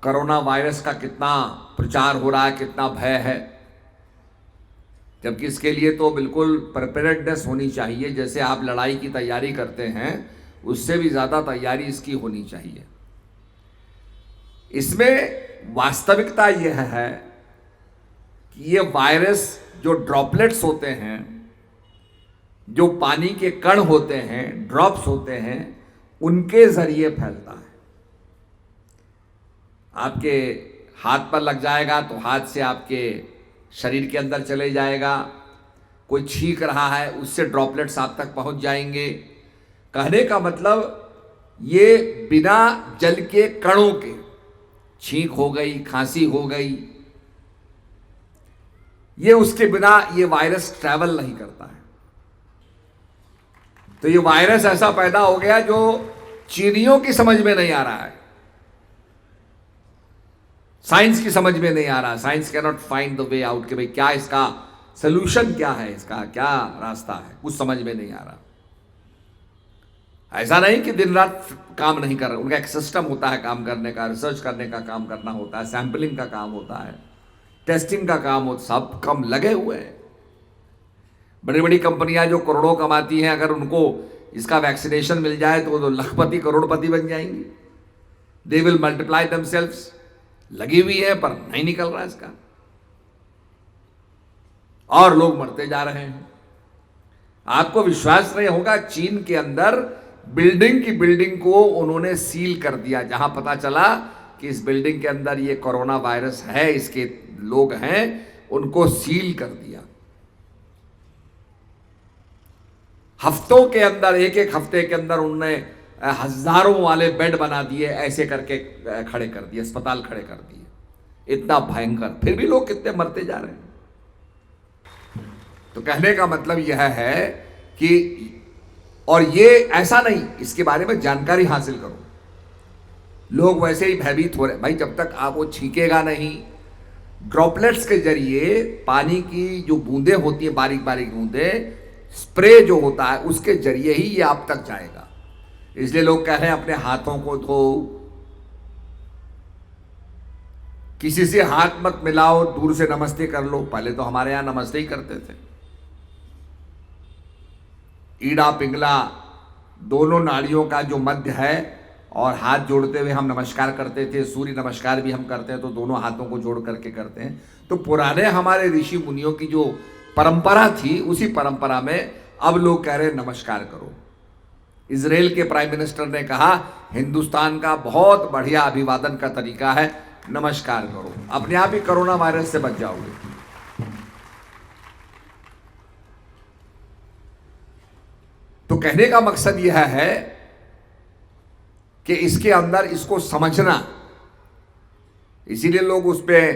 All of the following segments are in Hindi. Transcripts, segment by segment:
कोरोना वायरस का कितना प्रचार हो रहा है, कितना भय है, जबकि इसके लिए तो बिल्कुल प्रिपेयर्डनेस होनी चाहिए। जैसे आप लड़ाई की तैयारी करते हैं, उससे भी ज़्यादा तैयारी इसकी होनी चाहिए। इसमें वास्तविकता यह है कि ये वायरस जो ड्रॉपलेट्स होते हैं, जो पानी के कण होते हैं, ड्रॉप्स होते हैं, उनके जरिए फैलता है। आपके हाथ पर लग जाएगा तो हाथ से आपके शरीर के अंदर चले जाएगा। कोई छींक रहा है, उससे ड्रॉपलेट्स आप तक पहुंच जाएंगे। कहने का मतलब ये बिना जल के कणों के, छींक हो गई, खांसी हो गई, ये उसके बिना ये वायरस ट्रैवल नहीं करता है। तो ये वायरस ऐसा पैदा हो गया जो चीनियों की समझ में नहीं आ रहा है, साइंस की समझ में नहीं आ रहा। Science can not find the way out कि भाई क्या इसका सोल्यूशन, क्या है इसका, क्या रास्ता है, कुछ समझ में नहीं आ रहा। ऐसा नहीं कि दिन रात काम नहीं कर रहे, उनका एक सिस्टम होता है काम करने का, रिसर्च करने का काम करना होता है, सैंपलिंग का काम होता है, टेस्टिंग का काम होता, सब कम लगे हुए हैं। बड़ी बड़ी कंपनियां जो करोड़ों कमाती हैं, अगर उनको इसका वैक्सीनेशन मिल जाए तो वो तो लखपति करोड़पति बन जाएंगी। They will multiply themselves. लगी हुई है पर नहीं निकल रहा इसका, और लोग मरते जा रहे हैं। आपको विश्वास नहीं होगा, चीन के अंदर बिल्डिंग की बिल्डिंग को उन्होंने सील कर दिया। जहां पता चला कि इस बिल्डिंग के अंदर ये कोरोना वायरस है, इसके लोग हैं, उनको सील कर दिया। हफ्तों के अंदर, एक एक हफ्ते के अंदर उन्होंने हजारों वाले बेड बना दिए, ऐसे करके खड़े कर दिए, अस्पताल खड़े कर दिए। इतना भयंकर, फिर भी लोग कितने मरते जा रहे हैं। तो कहने का मतलब यह है कि, और ये ऐसा नहीं, इसके बारे में जानकारी हासिल करो। लोग वैसे ही भयभीत हो रहे। भाई जब तक आप वो छींकेगा नहीं, ड्रॉपलेट्स के जरिए पानी की जो बूंदें होती है, बारीक बारीक बूंदें, स्प्रे जो होता है, उसके जरिए ही ये आप तक जाएगा। इसलिए लोग कह रहे हैं अपने हाथों को धो, किसी से हाथ मत मिलाओ, दूर से नमस्ते कर लो। पहले तो हमारे यहां नमस्ते ही करते थे। ईड़ा पिंगला दोनों नाड़ियों का जो मध्य है, और हाथ जोड़ते हुए हम नमस्कार करते थे। सूर्य नमस्कार भी हम करते हैं तो दोनों हाथों को जोड़ करके करते हैं। तो पुराने हमारे ऋषि मुनियों की जो परंपरा थी, उसी परंपरा में अब लोग कह रहे हैं नमस्कार करो। इजराइल के प्राइम मिनिस्टर ने कहा हिंदुस्तान का बहुत बढ़िया अभिवादन का तरीका है नमस्कार करो, अपने आप ही कोरोना वायरस से बच जाओगे। तो कहने का मकसद यह है कि इसके अंदर इसको समझना, इसीलिए लोग उस पर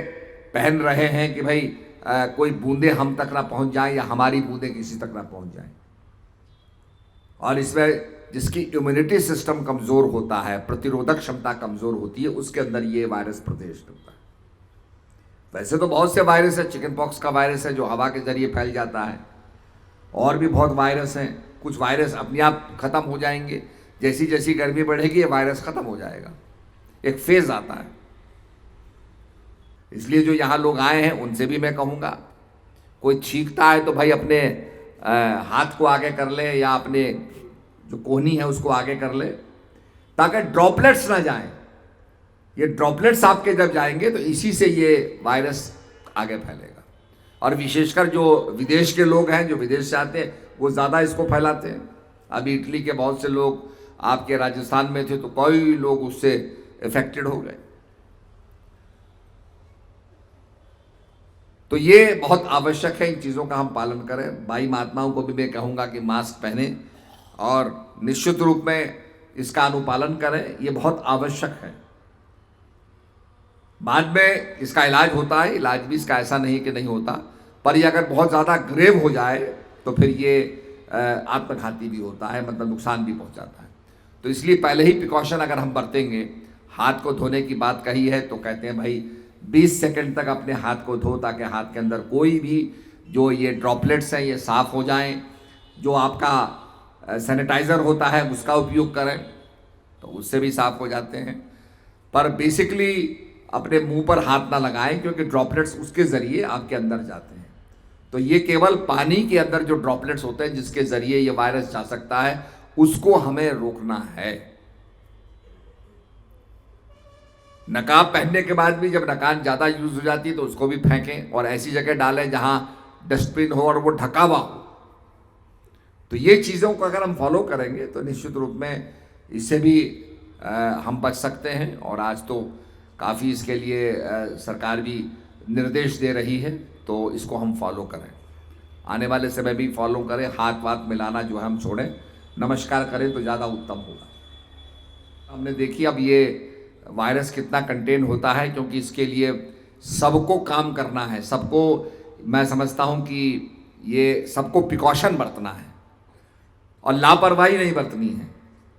पहन रहे हैं कि भाई कोई बूंदे हम तक ना पहुंच जाए, या हमारी बूंदे किसी तक ना पहुंच जाए। और इसमें जिसकी इम्यूनिटी सिस्टम कमजोर होता है, प्रतिरोधक क्षमता कमजोर होती है, उसके अंदर ये वायरस प्रवेश करता है। वैसे तो बहुत से वायरस है, चिकन पॉक्स का वायरस है जो हवा के जरिए फैल जाता है, और भी बहुत वायरस हैं। कुछ वायरस अपने आप खत्म हो जाएंगे, जैसी जैसी गर्मी बढ़ेगी ये वायरस खत्म हो जाएगा, एक फेज आता है। इसलिए जो यहाँ लोग आए हैं उनसे भी मैं कहूँगा, कोई छींकता है तो भाई अपने हाथ को आगे कर ले, या अपने जो कोहनी है उसको आगे कर ले, ताकि ड्रॉपलेट्स ना जाएं। ये ड्रॉपलेट्स आपके जब जाएंगे तो इसी से ये वायरस आगे फैलेगा। और विशेषकर जो विदेश के लोग हैं, जो विदेश से आते हैं, वो ज़्यादा इसको फैलाते हैं। अभी इटली के बहुत से लोग आपके राजस्थान में थे तो कई लोग उससे इफेक्टेड हो गए। तो ये बहुत आवश्यक है, इन चीज़ों का हम पालन करें। भाई महात्माओं को भी मैं कहूँगा कि मास्क पहने और निश्चित रूप में इसका अनुपालन करें, ये बहुत आवश्यक है। बाद में इसका इलाज होता है, इलाज भी इसका ऐसा नहीं कि नहीं होता, पर ये अगर बहुत ज़्यादा ग्रेव हो जाए तो फिर ये आत्मघाती भी होता है, मतलब नुकसान भी पहुंचाता है। तो इसलिए पहले ही प्रिकॉशन अगर हम बरतेंगे, हाथ को धोने की बात कही है तो कहते हैं भाई 20 सेकंड तक अपने हाथ को धो, ताकि हाथ के अंदर कोई भी जो ये ड्रॉपलेट्स हैं ये साफ़ हो जाएं। जो आपका सैनिटाइज़र होता है उसका उपयोग करें तो उससे भी साफ़ हो जाते हैं। पर बेसिकली अपने मुंह पर हाथ ना लगाएं, क्योंकि ड्रॉपलेट्स उसके ज़रिए आपके अंदर जाते हैं। तो ये केवल पानी के अंदर जो ड्रॉपलेट्स होते हैं जिसके ज़रिए ये वायरस जा सकता है, उसको हमें रोकना है। नकाब पहनने के बाद भी जब नकाब ज़्यादा यूज़ हो जाती है तो उसको भी फेंकें और ऐसी जगह डालें जहां डस्टबिन हो और वो ढका हुआ हो। तो ये चीज़ों को अगर हम फॉलो करेंगे तो निश्चित रूप में इससे भी हम बच सकते हैं। और आज तो काफ़ी इसके लिए सरकार भी निर्देश दे रही है, तो इसको हम फॉलो करें, आने वाले समय भी फॉलो करें। हाथ वाथ मिलाना जो है हम छोड़ें, नमस्कार करें तो ज़्यादा उत्तम होगा। हमने देखी अब ये वायरस कितना कंटेन होता है, क्योंकि इसके लिए सबको काम करना है, सबको, मैं समझता हूँ कि ये सबको प्रिकॉशन बरतना है और लापरवाही नहीं बरतनी है।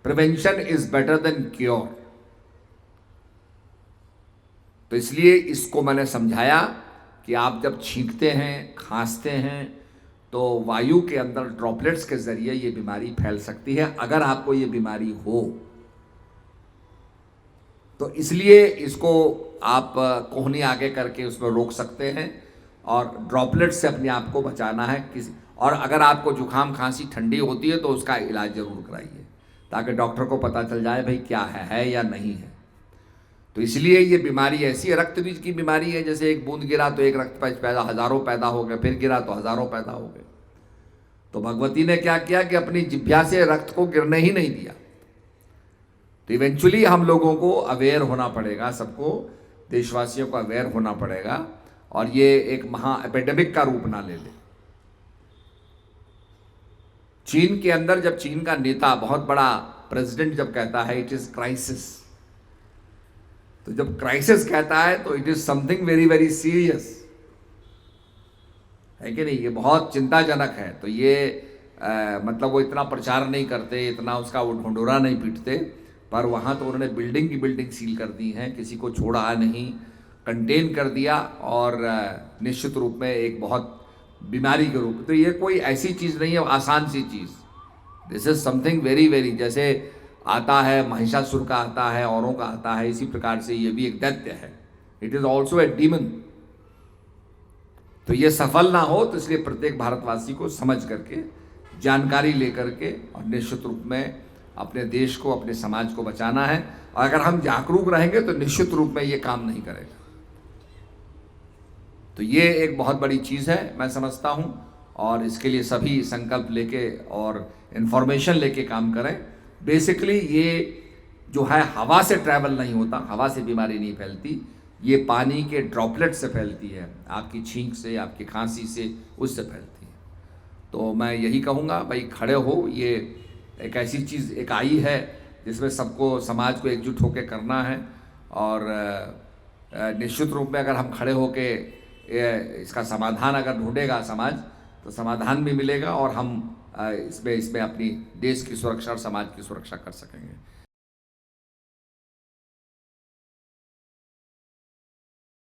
Prevention is better than cure. तो इसलिए इसको मैंने समझाया कि आप जब छींकते हैं, खांसते हैं, तो वायु के अंदर ड्रॉपलेट्स के जरिए ये बीमारी फैल सकती है। अगर आपको ये बीमारी हो तो इसलिए इसको आप कोहनी आगे करके उसमें रोक सकते हैं और ड्रॉपलेट से अपने आप को बचाना है। और अगर आपको जुकाम, खांसी, ठंडी होती है तो उसका इलाज जरूर कराइए, ताकि डॉक्टर को पता चल जाए भाई क्या है या नहीं है। तो इसलिए ये बीमारी ऐसी है, रक्त बीज की बीमारी है। जैसे एक बूंद गिरा तो एक रक्त पैच पैदा, हजारों पैदा हो गए, फिर गिरा तो हजारों पैदा हो गए। तो भगवती ने क्या किया कि अपनी जिह्वा से रक्त को गिरने ही नहीं दिया। तो इवेंचुअली हम लोगों को अवेयर होना पड़ेगा, सबको, देशवासियों को अवेयर होना पड़ेगा और ये एक महा एपिडेमिक का रूप ना ले ले। चीन के अंदर जब चीन का नेता, बहुत बड़ा प्रेसिडेंट जब कहता है इट इज क्राइसिस, तो जब क्राइसिस कहता है तो it is something very very serious, है कि नहीं? ये बहुत चिंताजनक है। तो ये मतलब वो इतना प्रचार नहीं करते, इतना उसका वो ढोंढोरा नहीं पीटते, पर वहाँ तो उन्होंने बिल्डिंग की बिल्डिंग सील कर दी है, किसी को छोड़ा नहीं, कंटेन कर दिया और निश्चित रूप में एक बहुत बीमारी के रूप। तो ये कोई ऐसी चीज़ नहीं है, आसान सी चीज़। This is something very very, जैसे आता है महिषासुर का, आता है औरों का आता है, इसी प्रकार से ये भी एक दैत्य है। It is also a demon. तो ये सफल ना हो, तो इसलिए प्रत्येक भारतवासी को समझ करके, जानकारी लेकर के और निश्चित रूप में अपने देश को, अपने समाज को बचाना है। और अगर हम जागरूक रहेंगे तो निश्चित रूप में ये काम नहीं करेगा। तो ये एक बहुत बड़ी चीज़ है, मैं समझता हूँ, और इसके लिए सभी संकल्प लेके और इन्फॉर्मेशन लेके काम करें। बेसिकली ये जो है हवा से ट्रैवल नहीं होता, हवा से बीमारी नहीं फैलती, ये पानी के ड्रॉपलेट से फैलती है, आपकी छींक से, आपकी खांसी से, उससे फैलती है। तो मैं यही कहूँगा भाई, खड़े हो। ये एक ऐसी चीज़ एक आई है जिसमें सबको, समाज को एकजुट होकर करना है और निश्चित रूप में अगर हम खड़े होकर इसका समाधान अगर ढूंढेगा समाज, तो समाधान भी मिलेगा और हम इसमें अपनी देश की सुरक्षा और समाज की सुरक्षा कर सकेंगे।